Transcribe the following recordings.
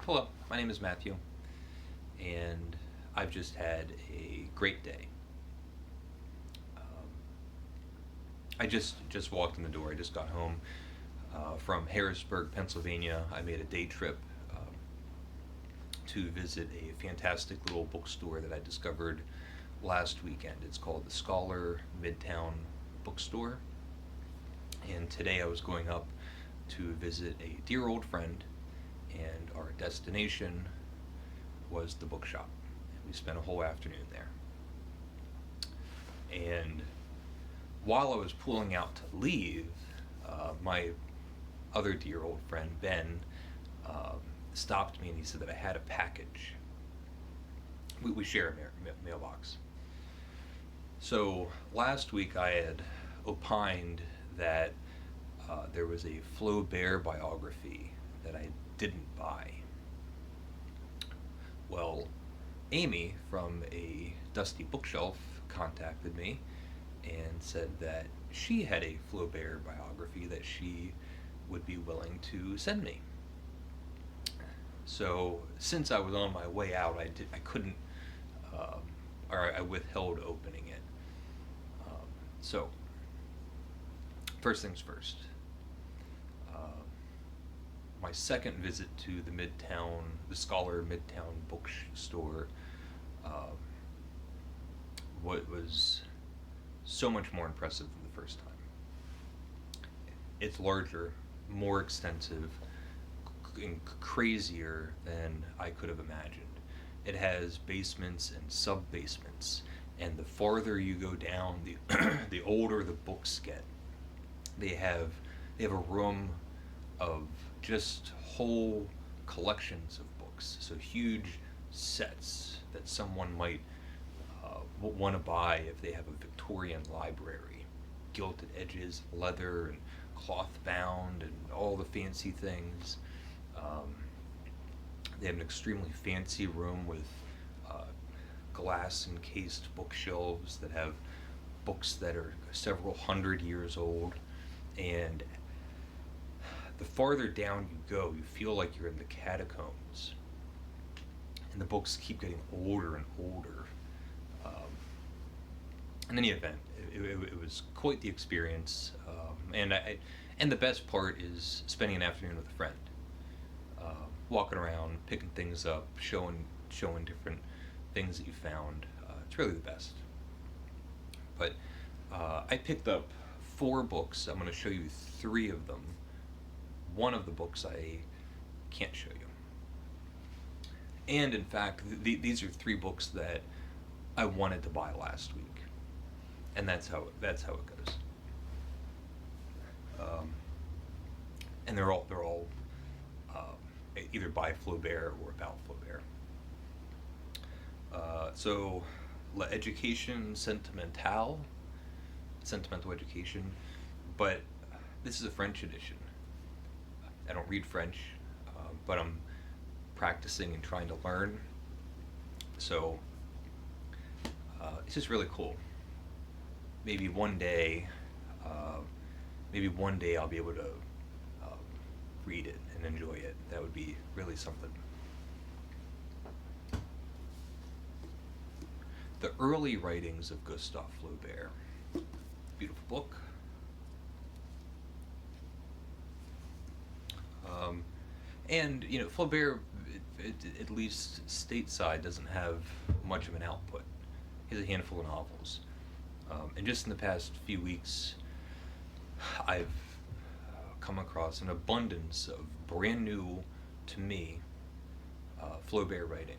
Hello, my name is Matthew, and I've just had a great day. I just walked in the door. I just got home from Harrisburg, Pennsylvania. I made a day trip to visit a fantastic little bookstore that I discovered last weekend. It's called the Scholar Midtown Bookstore, and today I was going up to visit a dear old friend, and our destination was the bookshop. We spent a whole afternoon there. And while I was pulling out to leave, my other dear old friend, Ben, stopped me and he said that I had a package. We share a mailbox. So last week I had opined that there was a Flaubert biography that I didn't buy. Well, Amy from a dusty bookshelf contacted me and said that she had a Flaubert biography that she would be willing to send me. So since I was on my way out, I couldn't, or I withheld opening it. So first things first. My second visit to the Scholar Midtown Bookstore, what was so much more impressive than the first time. It's larger, more extensive, and crazier than I could have imagined. It has basements and sub-basements, and the farther you go down, the older the books get. They have a room of just whole collections of books, so huge sets that someone might want to buy if they have a Victorian library. Gilded edges, leather, and cloth bound, and all the fancy things. They have an extremely fancy room with glass encased bookshelves that have books that are several hundred years old. And the farther down you go, you feel like you're in the catacombs. And the books keep getting older and older. In any event, it was quite the experience, and the best part is spending an afternoon with a friend, walking around, picking things up, showing different things that you found. It's really the best. But I picked up 4 books. I'm going to show you 3 of them. One of the books I can't show you. And in fact, these are 3 books that I wanted to buy last week. And that's how it goes. And they're all either by Flaubert or about Flaubert. So, L'Education Sentimentale, Sentimental Education, but this is a French edition. I don't read French, but I'm practicing and trying to learn. So, it's just really cool. Maybe one day I'll be able to read it and enjoy it. That would be really something. The Early Writings of Gustave Flaubert. Beautiful book. And Flaubert, at least stateside, doesn't have much of an output. He has a handful of novels. And just in the past few weeks, I've come across an abundance of brand new, to me, Flaubert writing.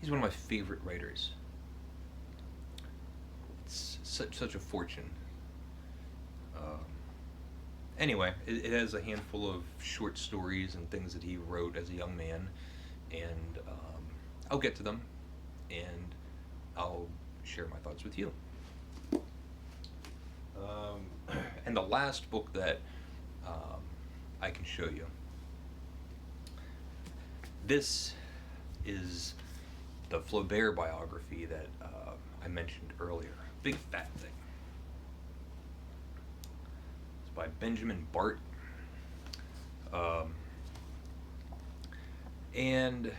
He's one of my favorite writers. It's such a fortune. Anyway, it has a handful of short stories and things that he wrote as a young man, and I'll get to them, and I'll share my thoughts with you. And the last book that I can show you, this is the Flaubert biography that I mentioned earlier. Big fat thing. It's by Benjamin Bart. And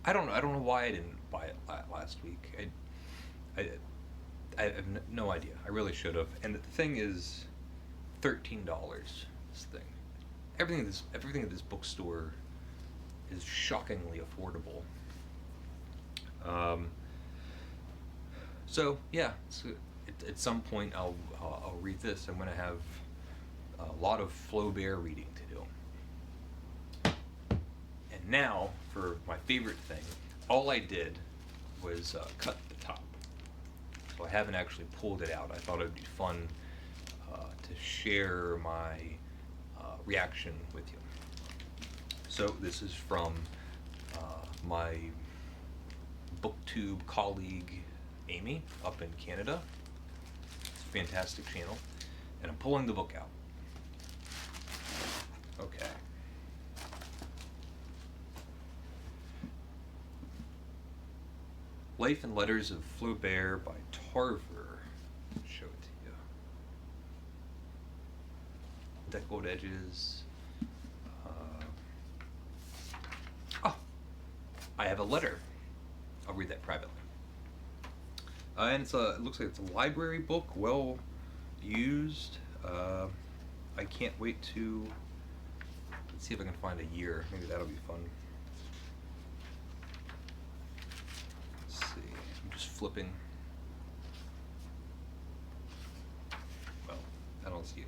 I don't know why I didn't buy it last week. I, I have no idea. I really should have. And the thing is, $13. This thing, everything at this bookstore is shockingly affordable. Um, so yeah, at some point I'll read this. I'm gonna have a lot of Flaubert reading to do. And now for my favorite thing, all I did was cut the top. So I haven't actually pulled it out. I thought it would be fun to share my reaction with you. So this is from my booktube colleague Amy up in Canada. It's a fantastic channel. And I'm pulling the book out. Okay. Life and Letters of Flaubert by Tarver. Show it to you. Deckled edges. Oh, I have a letter. I'll read that privately. And it looks like it's a library book, well used. I can't wait to, let's see if I can find a year. Maybe that'll be fun. Let's see, I'm just flipping. Well, I don't see a year.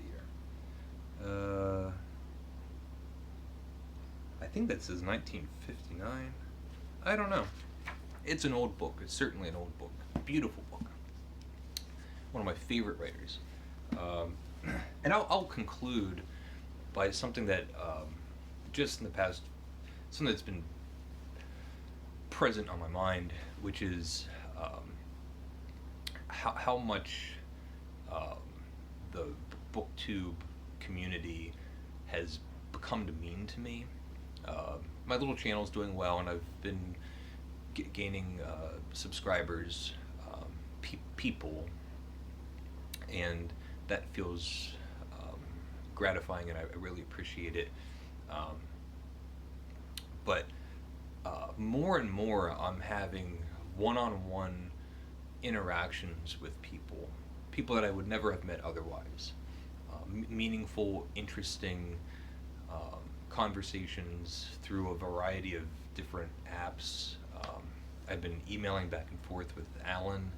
I think that says 1959. I don't know. It's an old book. It's certainly an old book. Beautiful book. One of my favorite writers. And I'll conclude by something that just in the past, something that's been present on my mind, which is how much the booktube community has become to mean to me. My little channel's doing well, and I've been gaining subscribers, people, and that feels gratifying, and I really appreciate it. But more and more, I'm having one-on-one interactions with people that I would never have met otherwise. Meaningful, interesting conversations through a variety of different apps. I've been emailing back and forth with Alan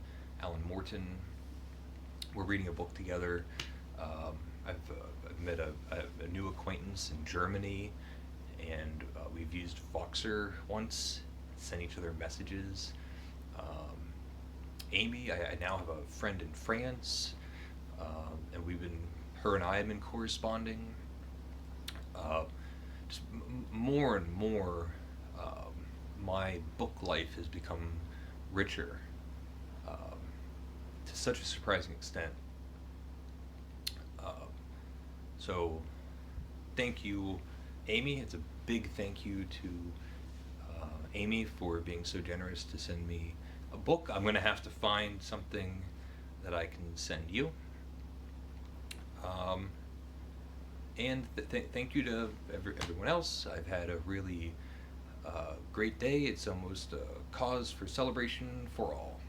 Morton. We're reading a book together. I've met a new acquaintance in Germany, and we've used Voxer once, sent each other messages. Amy, I now have a friend in France, and her and I have been corresponding. Just more and more, my book life has become richer, to such a surprising extent. So thank you, Amy. It's a big thank you to Amy for being so generous to send me a book. I'm going to have to find something that I can send you. And thank you to everyone else. I've had a really great day. It's almost a cause for celebration for all.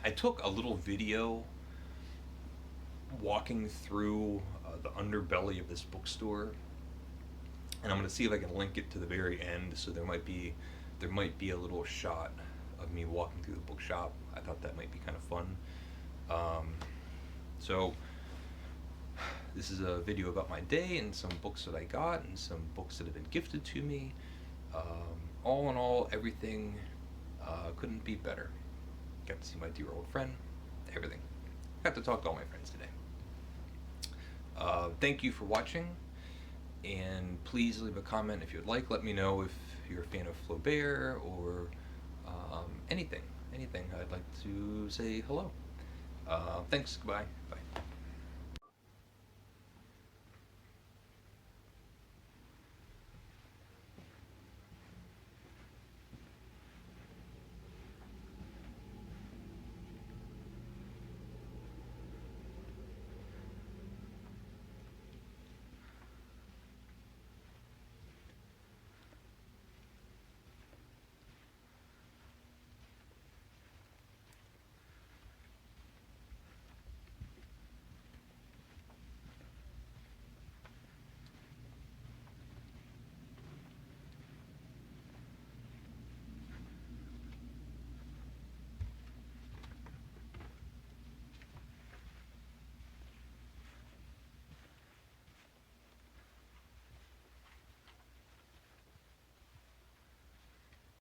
I took a little video walking through the underbelly of this bookstore, and I'm going to see if I can link it to the very end. So there might be a little shot of me walking through the bookshop. I thought that might be kind of fun. So this is a video about my day and some books that I got and some books that have been gifted to me. All in all, everything couldn't be better. Got to see my dear old friend, everything. Got to talk to all my friends today. Thank you for watching, and please leave a comment if you'd like. Let me know if you're a fan of Flaubert or anything. I'd like to say hello. Thanks. Goodbye. Bye.